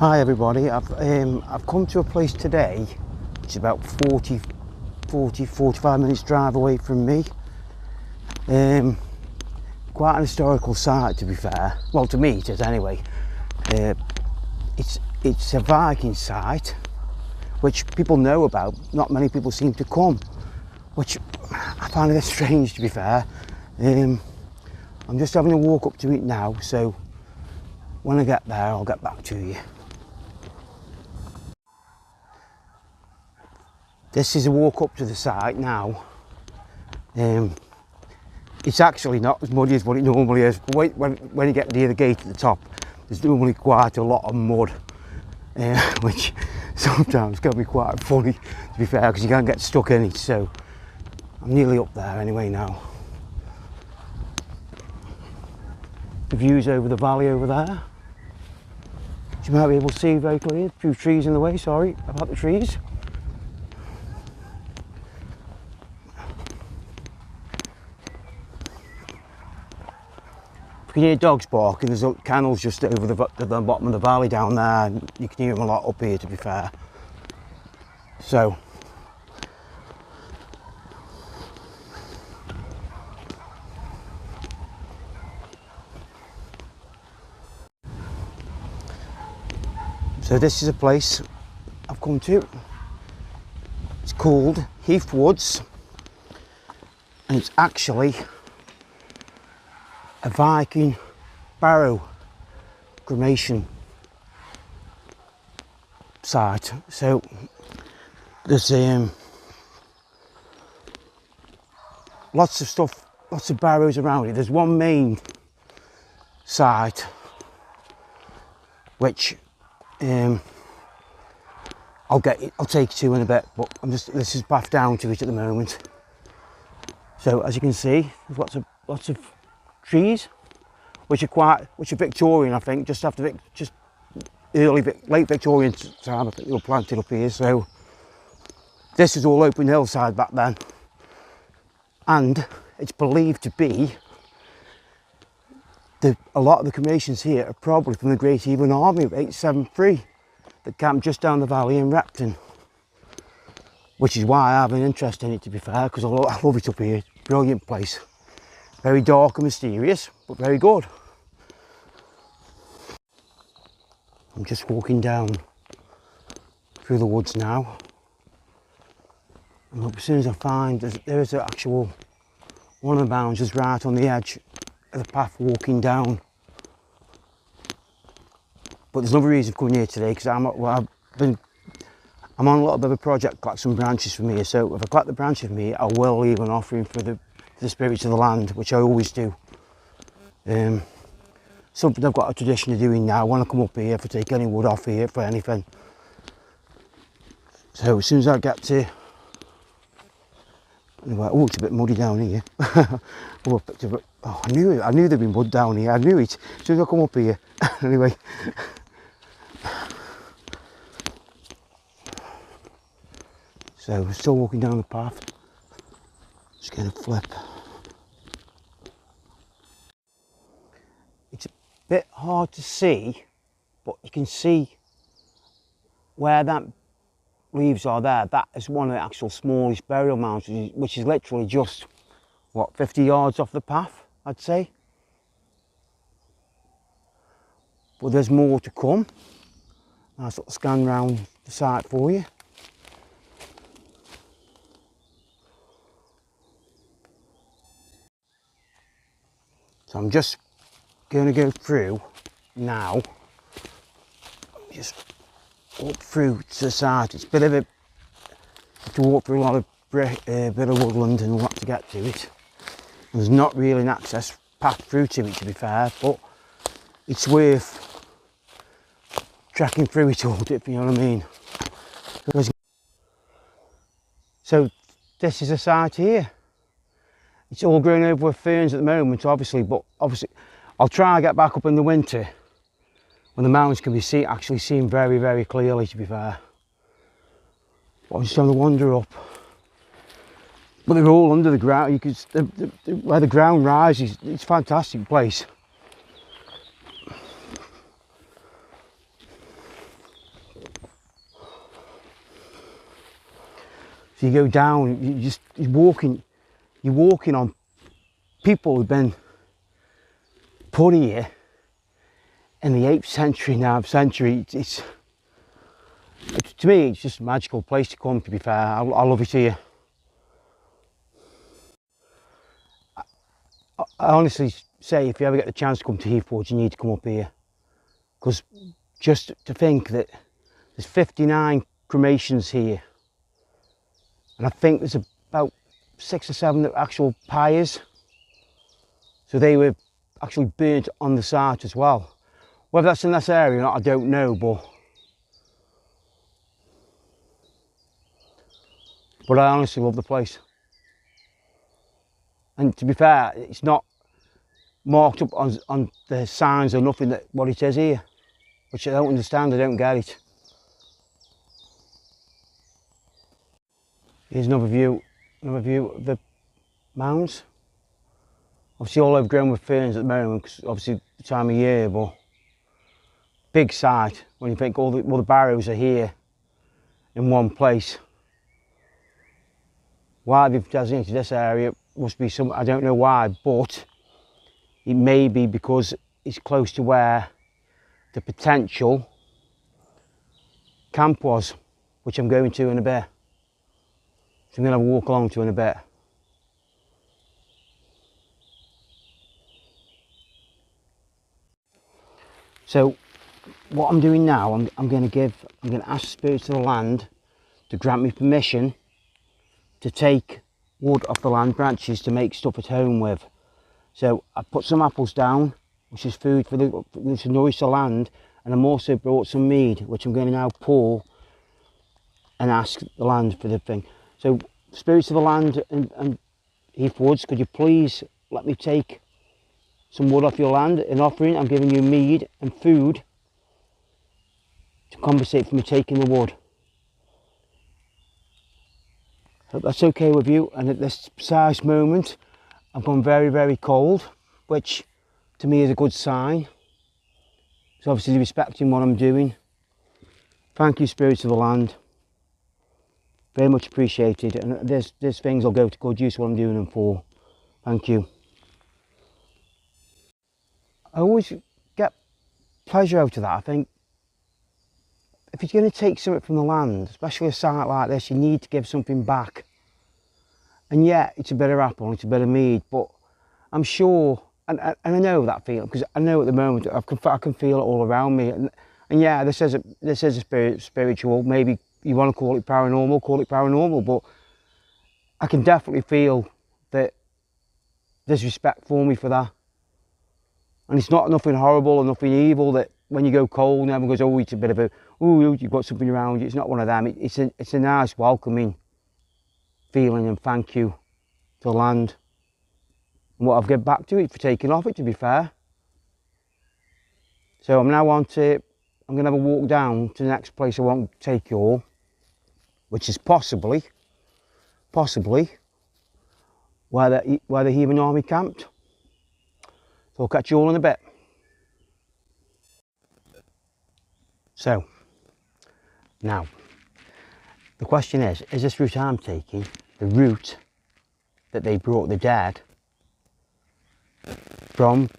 Hi everybody, I've come to a place today which is about 45 minutes drive away from me. Quite an historical site, to be fair. Well, to me it is anyway. It's a Viking site which people know about. Not many people seem to come, which I find a bit strange, to be fair. I'm just having a walk up to it now, so when I get there I'll get back to you. This is a walk up to the site now. It's actually not as muddy as what it normally is, but when you get near the gate at the top, there's normally quite a lot of mud, which sometimes can be quite funny, to be fair, because you can't get stuck in it. So I'm nearly up there anyway now. The view's over the valley over there, which you might be able to see very clearly. A few trees in the way, sorry about the trees. You can hear dogs barking. There's kennels just over the bottom of the valley down there, and you can hear them a lot up here, to be fair. So this is a place I've come to. It's called Heath Woods, and it's actually a Viking barrow cremation site. So there's lots of stuff, lots of barrows around it. There's one main site which I'll take you to in a bit, but this is path down to it at the moment. So as you can see, there's lots of trees, which are Victorian, I think, just late Victorian time. I think they were planted up here. So this is all open hillside back then, and it's believed to be a lot of the cremations here are probably from the Great Heathen Army of 873 that camped just down the valley in Repton, which is why I have an interest in it, to be fair, because I love it up here. Brilliant place. Very dark and mysterious, but very good. I'm just walking down through the woods now. And as soon as I find, there's an actual, one of the bounds is right on the edge of the path walking down. But there's another reason for coming here today, because I'm on a little bit of a project, collect some branches from here. So if I collect the branches from here, I will leave an offering for the spirits of the land, which I always do. Something I've got a tradition of doing now when I come up here, if I take any wood off here for anything. So as soon as I get to, oh, it's a bit muddy down here. Oh, I knew there'd be mud down here. I knew it as soon as I come up here. Anyway. So we're still walking down the path. Just going to flip. It's a bit hard to see, but you can see where that leaves are there. That is one of the actual smallest burial mounds, which is literally just, what, 50 yards off the path, I'd say. But there's more to come. I'll sort of scan round the site for you. So I'm just going to go through now, just walk through to the side. It's a bit of a, have to walk through a lot of bit of woodland and all that to get to it. There's not really an access path through to it, to be fair, but it's worth tracking through it all, if you know what I mean. So this is a site here. It's all grown over with ferns at the moment, obviously, but obviously I'll try and get back up in the winter when the mountains can be actually seen very, very clearly, to be fair. But I'm just trying to wander up. But they're all under the ground. You could, where the ground rises, it's a fantastic place. So you go down, you're walking on people who've been put here in the 8th century, 9th century. To me, it's just a magical place to come, to be fair. I love it here. I honestly say, if you ever get the chance to come to Heath Woods, you need to come up here. Because just to think that there's 59 cremations here. And I think there's about 6 or 7 actual pyres. So they were actually burnt on the site as well. Whether that's in this area or not, I don't know, but I honestly love the place. And to be fair, it's not marked up on the signs or nothing that what it is here, which I don't understand. I don't get it. Here's another view of the mounds. Obviously all overgrown with ferns at the moment, because obviously the time of year, but big site when you think all the barrows are here in one place. Why they've designated this area must be some, I don't know why, but it may be because it's close to where the potential camp was, which I'm going to in a bit. So I'm going to have a walk along to in a bit. So what I'm doing now, I'm going to ask the spirits of the land to grant me permission to take wood off the land branches to make stuff at home with. So I put some apples down, which is food to nourish the land, and I'm also brought some mead, which I'm going to now pour and ask the land for the thing. So spirits of the land and Heath Woods, could you please let me take some wood off your land in offering? I'm giving you mead and food to compensate for me taking the wood. Hope that's okay with you. And at this precise moment, I've gone very, very cold, which to me is a good sign. So obviously respecting what I'm doing. Thank you, spirits of the land. Very much appreciated. And there's things I'll go to good use what I'm doing them for. Thank you. I always get pleasure out of that. I think if you're going to take something from the land, especially a site like this, you need to give something back. And yeah, it's a bit of apple, it's a bit of mead, but I'm sure, and I know that feeling, because I know at the moment I can feel it all around me. And yeah, this is a spiritual. Maybe you want to call it paranormal, but I can definitely feel that there's respect for me for that. And it's not nothing horrible or nothing evil that when you go cold and everyone goes, oh, it's a bit of a, oh, you've got something around you. It's not one of them. It's a nice welcoming feeling, and thank you to the land and what I've given back to it for taking off it, to be fair. So I'm now I'm going to have a walk down to the next place I want to take you all, which is possibly where the Heathen Army camped. So I'll catch you all in a bit. So now the question is this route I'm taking the route that they brought the dead from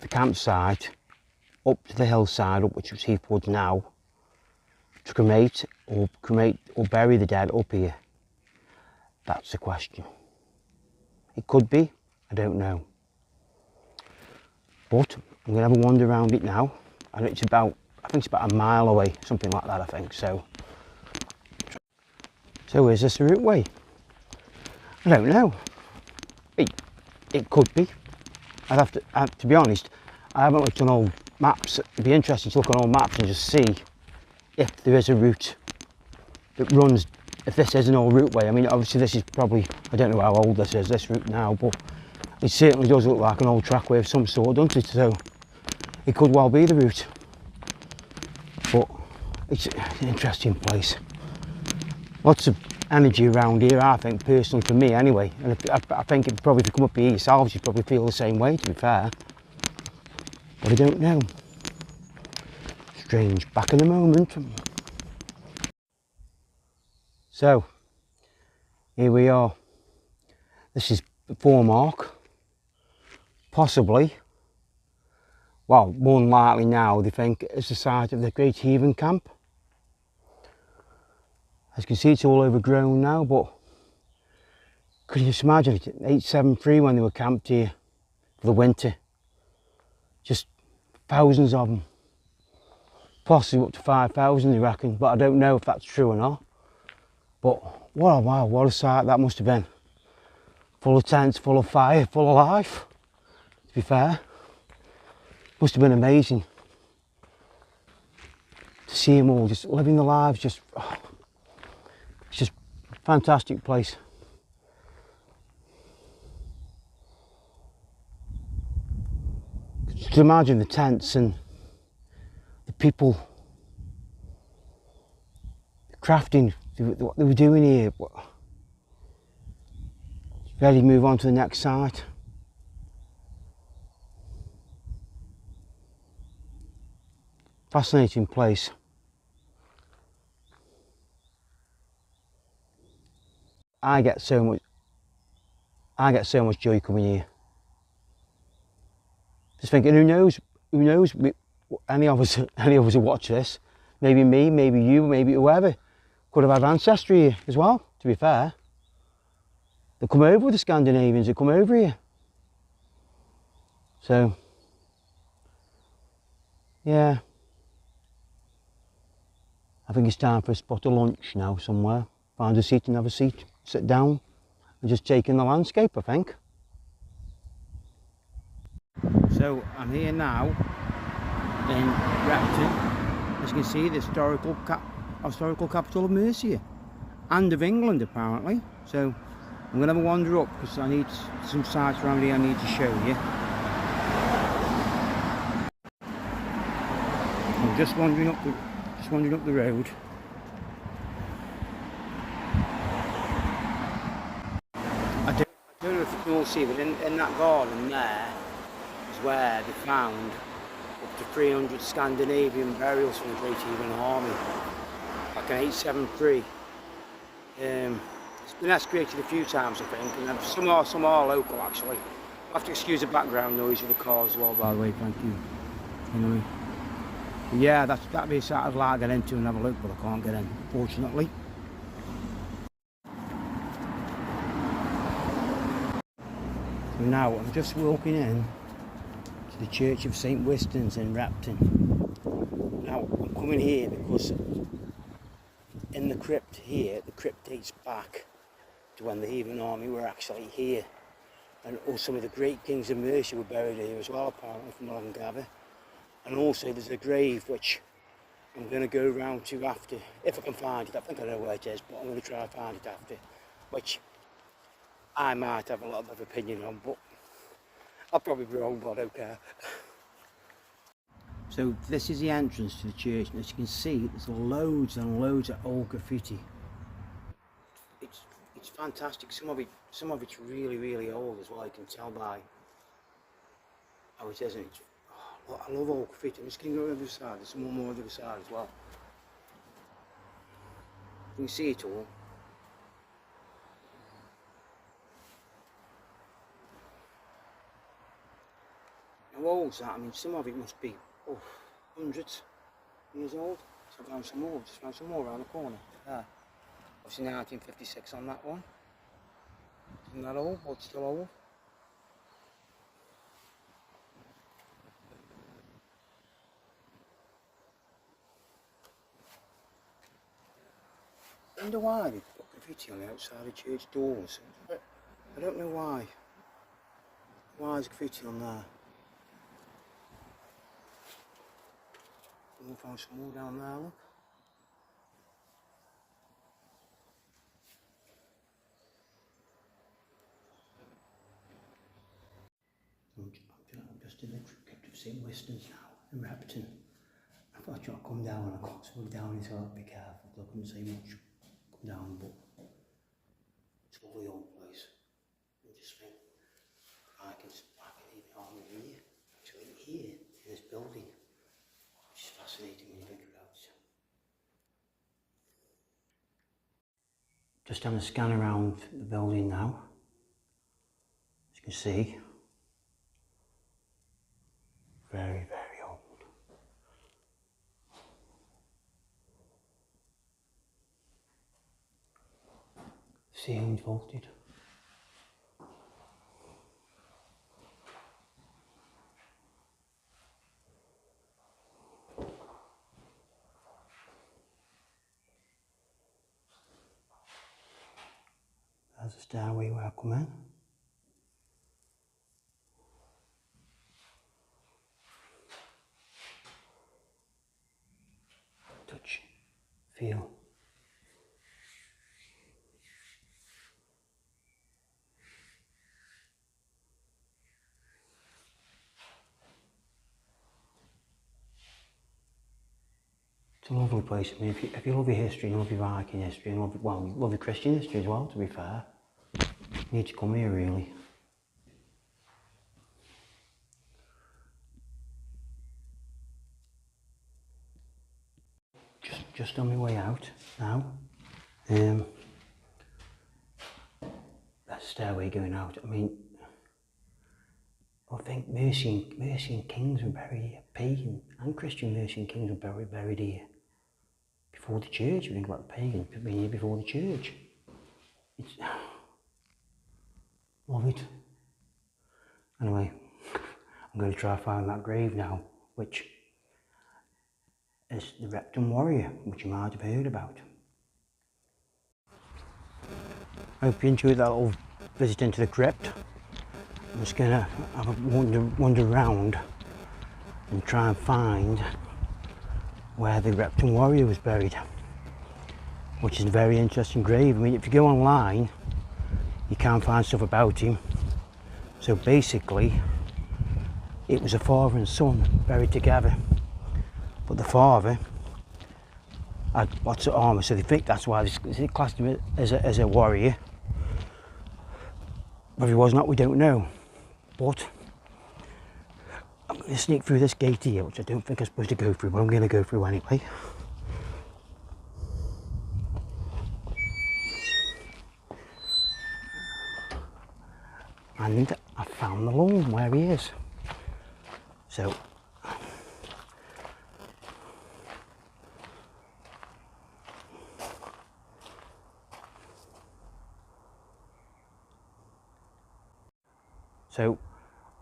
the campsite up to the hillside, up which was Heath Woods now, to cremate or bury the dead up here? That's the question. It could be, I don't know. But I'm going to have a wander around it now, and it's about, I think it's about a mile away, something like that, I think. So is this the route way? I don't know. It could be. I'd have to be honest, I haven't looked on old maps. It'd be interesting to look on old maps and just see if there is a route that runs, if this is an old route way. I mean, obviously this is probably, I don't know how old this is, this route now, but it certainly does look like an old trackway of some sort, doesn't it? So it could well be the route. But it's an interesting place. Lots of energy around here, I think, personally, for me anyway. And I think if you come up here yourselves, you'd probably feel the same way, to be fair. But I don't know. Strange. Back in a moment. So, Here we are. This is the foremark, possibly, well, more than likely now they think it's the site of the Great Heathen camp. As you can see, it's all overgrown now, but could you just imagine it, 873 when they were camped here for the winter, just thousands of them, possibly up to 5,000 they reckon, but I don't know if that's true or not. But wow, what a sight that must have been. Full of tents, full of fire, full of life, to be fair. Must have been amazing to see them all just living their lives, it's just a fantastic place. Just imagine the tents and the people, the crafting, what they were doing here. Ready to move on to the next site. Fascinating place. I get so much joy coming here. Just thinking, who knows, any of us who watch this, maybe me, maybe you, maybe whoever, could have had ancestry here as well, to be fair. They come over with the Scandinavians, they come over here. So, yeah. I think it's time for a spot of lunch now somewhere. Find a seat and have a seat, sit down and just take in the landscape, I think. So I'm here now in Repton. As you can see, the historical capital of Mercia and of England apparently. So I'm going to have a wander up because I need some sites around here I need to show you. I'm just wandering up the road. I don't know if you can all see, but in that garden there is where they found up to 300 Scandinavian burials from the Great Heathen Army back in 873. It's been excavated a few times, I think, and some are local actually. I'll have to excuse the background noise of the cars as well, by the way, thank you. Anyway, yeah, that'd be a site I'd like to get into and have a look, but I can't get in, unfortunately. So now I'm just walking in to the Church of St Winston's in Repton. Now I'm coming here because in the crypt here, the crypt dates back to when the Heathen Army were actually here, and also some of the great kings of Mercia were buried here as well, apparently, from what I can gather. And also there's a grave which I'm going to go round to after, if I can find it. I think I know where it is, but I'm going to try and find it after, which I might have a lot of opinion on, but I'll probably be wrong, but I don't care. So this is the entrance to the church, and as you can see, there's loads and loads of old graffiti. It's fantastic. Some of it's really old as well. You can tell by how it is. I love old graffiti. I'm just going to go over the other side. There's some more on the other side as well. You can see it all. How old is that? I mean, some of it must be hundreds of years old. So I found some more. Just found some more around the corner. There. Obviously 1956 on that one. Isn't that old? But still old. I wonder why they put graffiti on the outside of church doors. I don't know why. Why is graffiti on there? We'll find some more down there, look. I'm just in the crypt of St Winston's now, in Repton. I thought I'd come down and I got to look down, so I'd be careful, I couldn't say much. Come down, but it's a lovely old place. I just think I can even army here, actually here, in this building, which is fascinating when you think about it. Just having a scan around the building now. As you can see, very, very old. Ceiling's vaulted. There's the stairway where I come in. Touch, feel. It's a lovely place. I mean, if you love your history, and love your Viking history, and love your Christian history as well, to be fair, you need to come here really. Just on my way out now. That stairway going out. I mean, I think Mercian kings were buried here. Pagan and Christian Mercian kings were buried here before the church. You think about the pagans being here before the church. It's love it. Anyway, I'm going to try to find that grave now, which is the Repton warrior, which you might have heard about. I hope you enjoyed that little visit into the crypt. I'm just going to have a wander around and try and find where the Repton warrior was buried, which is a very interesting grave. I mean, if you go online, you can find stuff about him. So basically, it was a father and son buried together. But the father had lots of armour, so they think that's why they classed him as a warrior. Whether he was or not, we don't know. But I'm going to sneak through this gate here, which I don't think I'm supposed to go through, but I'm going to go through anyway. And I found the lawn where he is. So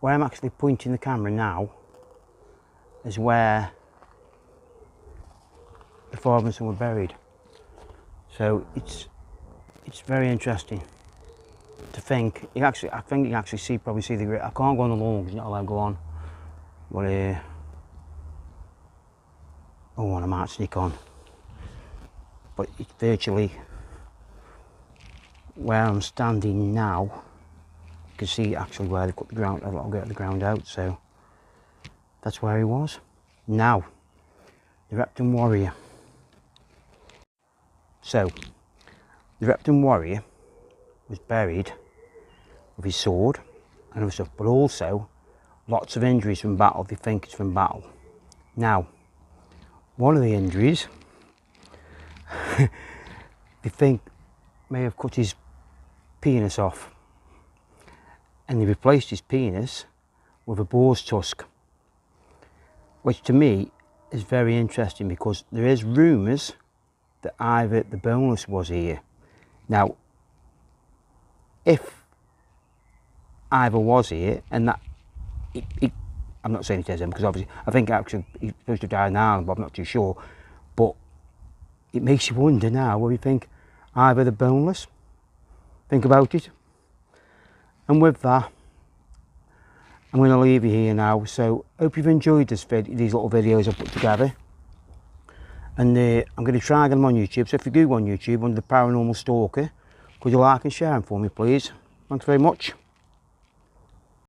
where I'm actually pointing the camera now is where the father and son were buried. So it's very interesting to think. I think you can actually probably see the grave. I can't go on the lawn because you're not allowed to go on. But oh, and I might sneak on. But it's virtually where I'm standing now. You can see actually where they cut the ground, a little bit of the ground out, so that's where he was. Now, the Repton warrior. So, the Repton warrior was buried with his sword and other stuff, but also lots of injuries from battle. They think it's from battle. Now, one of the injuries, they think may have cut his penis off. And they replaced his penis with a boar's tusk, which to me is very interesting because there is rumours that either the boneless was here. Now, if either was here, and that, I'm not saying it is him because obviously I think actually he's supposed to have died in Ireland, but I'm not too sure. But it makes you wonder now where you think either the boneless. Think about it. And with that, I'm going to leave you here now. So, hope you've enjoyed these little videos I put together. And I'm going to try and get them on YouTube. So if you do go on YouTube under the Paranormal Stalker, could you like and share them for me, please? Thanks very much.